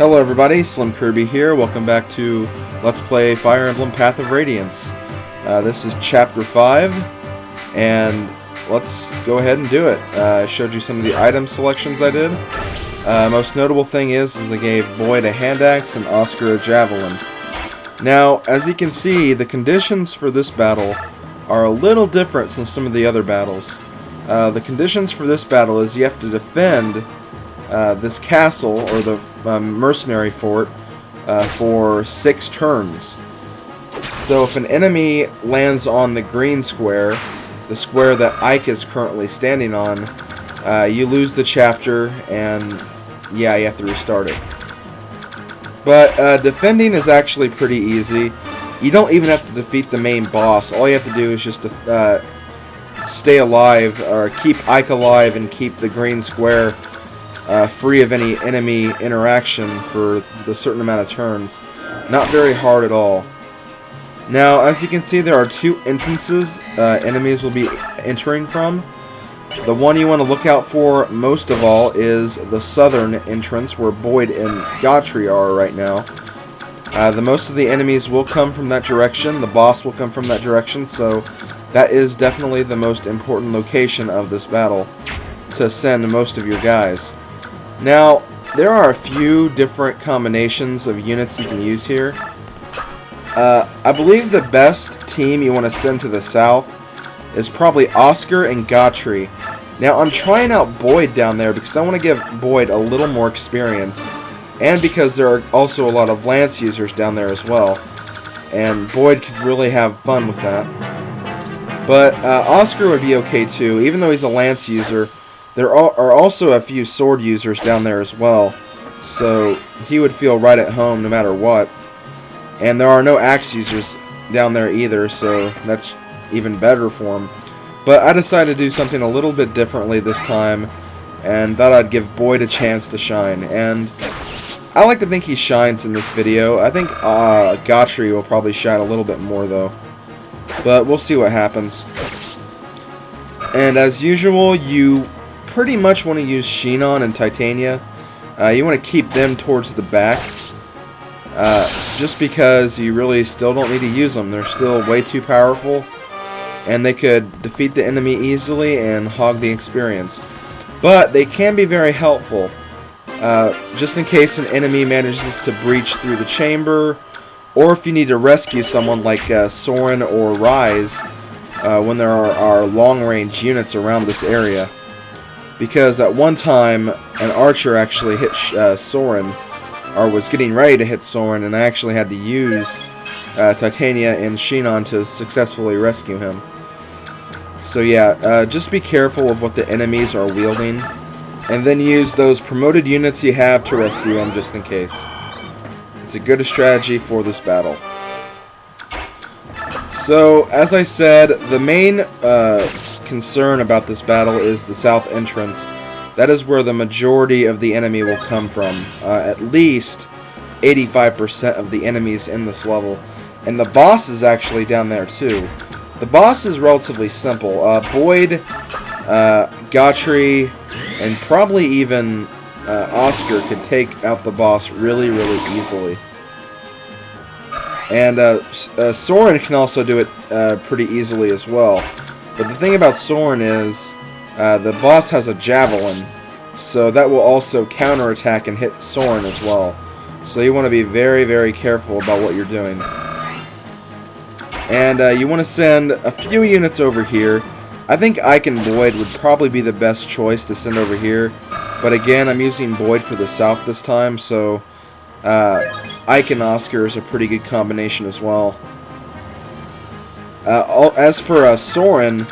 Hello everybody, SlimKirby here. Welcome back to Let's Play Fire Emblem Path of Radiance. This is Chapter 5, and let's go ahead and do it. I showed you some of the item selections I did. Most notable thing is I gave Boyd a hand axe and Oscar a javelin. Now, as you can see, the conditions for this battle are a little different from some of the other battles. The conditions for this battle is you have to defend this castle, or the mercenary fort, for 6 turns. So if an enemy lands on the green square, the square that Ike is currently standing on, you lose the chapter, and yeah, you have to restart it. But defending is actually pretty easy. You don't even have to defeat the main boss. All you have to do is just stay alive, or keep Ike alive, and keep the green square free of any enemy interaction for the certain amount of turns. Not very hard at all. Now, as you can see, there are 2 entrances enemies will be entering from. The one you want to look out for most of all is the southern entrance, where Boyd and Gotri are right now. The most of the enemies will come from that direction. The boss will come from that direction, so that is definitely the most important location of this battle to send most of your guys. Now, there are a few different combinations of units you can use here. I believe the best team you want to send to the south is probably Oscar and Gotri. Now, I'm trying out Boyd down there because I want to give Boyd a little more experience, and because there are also a lot of lance users down there as well, and Boyd could really have fun with that. But Oscar would be okay too, even though he's a lance user. There are also a few sword users down there as well, so he would feel right at home no matter what. And there are no axe users down there either, so that's even better for him. But I decided to do something a little bit differently this time, and thought I'd give Boyd a chance to shine. And I like to think he shines in this video. I think Gotri will probably shine a little bit more though, but we'll see what happens. And as usual, you pretty much want to use Shinon and Titania. You want to keep them towards the back, just because you really still don't need to use them. They're still way too powerful, and they could defeat the enemy easily and hog the experience. But they can be very helpful, just in case an enemy manages to breach through the chamber, or if you need to rescue someone like Soren or Rise, when there are long-range units around this area. Because at one time, an archer actually hit Soren, or was getting ready to hit Soren, and I actually had to use Titania and Shinon to successfully rescue him. So yeah, just be careful of what the enemies are wielding, and then use those promoted units you have to rescue them just in case. It's a good strategy for this battle. So, as I said, the main concern about this battle is the south entrance. That is where the majority of the enemy will come from. At least 85% of the enemies in this level. And the boss is actually down there too. The boss is relatively simple. Boyd, Gotri, and probably even Oscar could take out the boss really, really easily. And Soren can also do it pretty easily as well. But the thing about Soren is, the boss has a javelin, so that will also counterattack and hit Soren as well. So you want to be very, very careful about what you're doing. And you want to send a few units over here. I think Ike and Boyd would probably be the best choice to send over here. But again, I'm using Boyd for the south this time, so Ike and Oscar is a pretty good combination as well. As for Soren,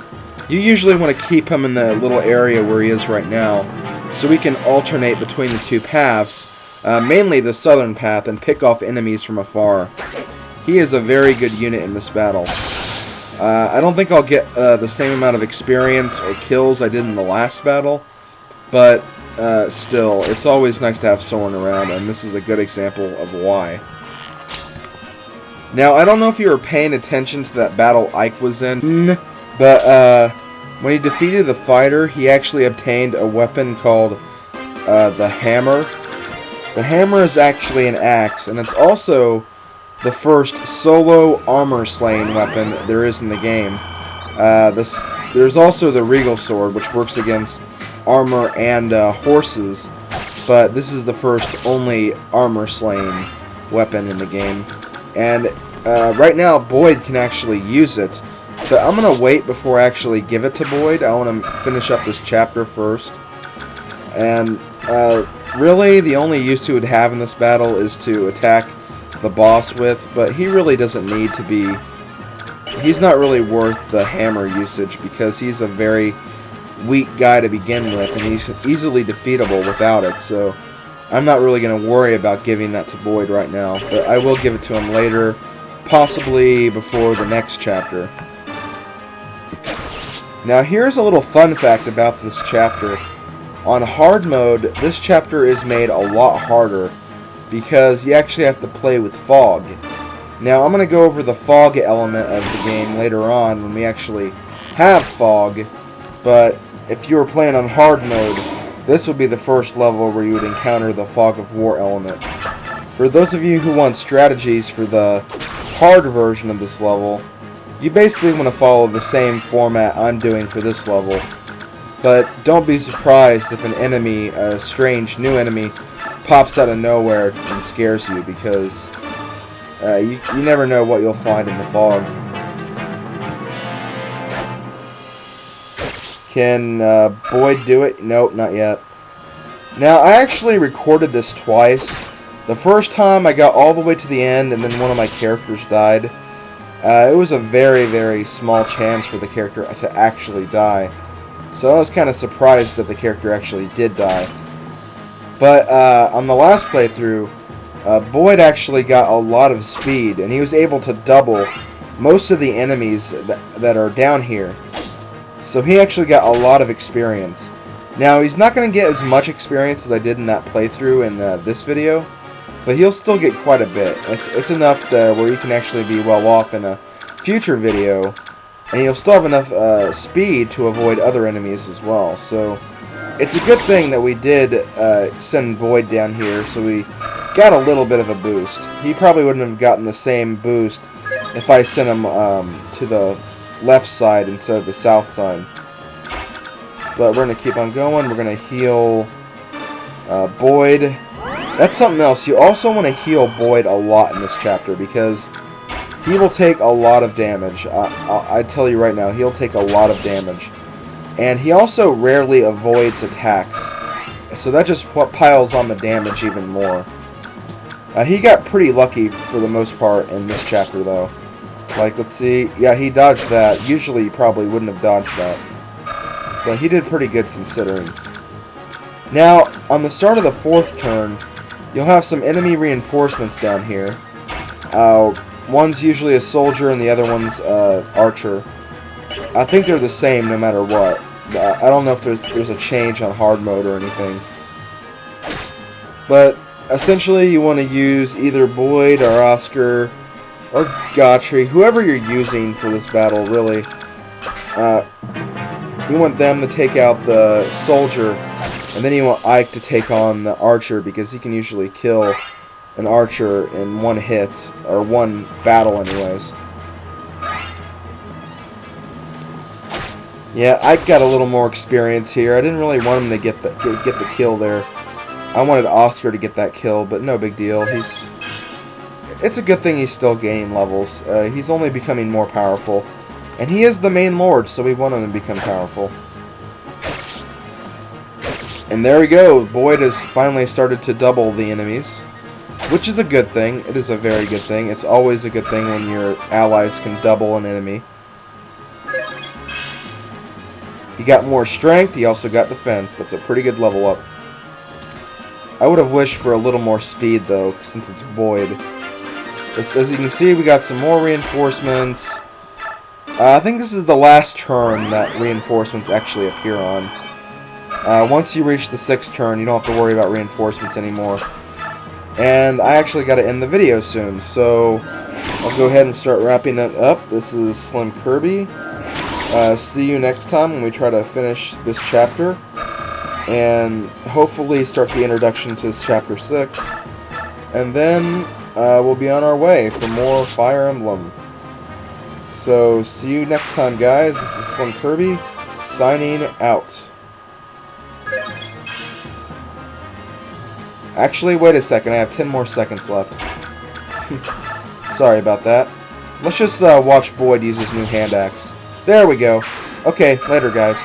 you usually want to keep him in the little area where he is right now, so we can alternate between the 2 paths, mainly the southern path, and pick off enemies from afar. He is a very good unit in this battle. I don't think I'll get the same amount of experience or kills I did in the last battle, but still, it's always nice to have Soren around, and this is a good example of why. Now, I don't know if you were paying attention to that battle Ike was in, but when he defeated the fighter, he actually obtained a weapon called the Hammer, The hammer is actually an axe, and it's also the first solo armor-slaying weapon there is in the game. There's also the Regal Sword, which works against armor and horses, but this is the first only armor-slaying weapon in the game. And right now, Boyd can actually use it, but I'm going to wait before I actually give it to Boyd. I want to finish up this chapter first. And really, the only use he would have in this battle is to attack the boss with, but he really doesn't need to be... He's not really worth the hammer usage because he's a very weak guy to begin with, and he's easily defeatable without it, so I'm not really going to worry about giving that to Boyd right now, but I will give it to him later, possibly before the next chapter. Now here's a little fun fact about this chapter. On hard mode, this chapter is made a lot harder because you actually have to play with fog. Now I'm going to go over the fog element of the game later on when we actually have fog, but if you were playing on hard mode, this would be the first level where you would encounter the fog of war element. For those of you who want strategies for the hard version of this level, you basically want to follow the same format I'm doing for this level. But don't be surprised if an enemy, a strange new enemy, pops out of nowhere and scares you, because you never know what you'll find in the fog. Can Boyd do it? Nope, not yet. Now, I actually recorded this twice. The first time I got all the way to the end and then one of my characters died. It was a very, very small chance for the character to actually die. So I was kind of surprised that the character actually did die. But on the last playthrough, Boyd actually got a lot of speed, and he was able to double most of the enemies that are down here. So he actually got a lot of experience. Now, he's not going to get as much experience as I did in that playthrough in this video, but he'll still get quite a bit. It's enough where he can actually be well off in a future video, and he'll still have enough speed to avoid other enemies as well. So it's a good thing that we did send Boyd down here, so we got a little bit of a boost. He probably wouldn't have gotten the same boost if I sent him to the left side instead of the south side. But we're going to keep on going. We're going to heal Boyd. That's something else. You also want to heal Boyd a lot in this chapter, because he will take a lot of damage. I tell you right now, he'll take a lot of damage. And he also rarely avoids attacks, so that just piles on the damage even more. He got pretty lucky for the most part in this chapter, though. Like, let's see. Yeah, he dodged that. Usually he probably wouldn't have dodged that. But he did pretty good considering. Now, on the start of the fourth turn, you'll have some enemy reinforcements down here. One's usually a soldier and the other one's archer. I think they're the same no matter what. I don't know if there's a change on hard mode or anything. But essentially you want to use either Boyd or Oscar or Gotri, whoever you're using for this battle, really. You want them to take out the soldier, and then you want Ike to take on the archer, because he can usually kill an archer in one hit, or one battle anyways. Yeah, Ike got a little more experience here. I didn't really want him to get the kill there. I wanted Oscar to get that kill, but no big deal. It's a good thing he's still gaining levels. He's only becoming more powerful. And he is the main lord, so we want him to become powerful. And there we go. Boyd has finally started to double the enemies, which is a good thing. It is a very good thing. It's always a good thing when your allies can double an enemy. He got more strength. He also got defense. That's a pretty good level up. I would have wished for a little more speed, though, since it's Boyd. As you can see, we got some more reinforcements. I think this is the last turn that reinforcements actually appear on. Once you reach the 6th turn, you don't have to worry about reinforcements anymore. And I actually got to end the video soon, so I'll go ahead and start wrapping it up. This is SlimKirby. See you next time when we try to finish this chapter. and hopefully start the introduction to Chapter 6. And then we'll be on our way for more Fire Emblem. So, see you next time, guys. This is SlimKirby, signing out. Actually, wait a second. I have 10 more seconds left. Sorry about that. Let's just watch Boyd use his new hand axe. There we go. Okay, later, guys.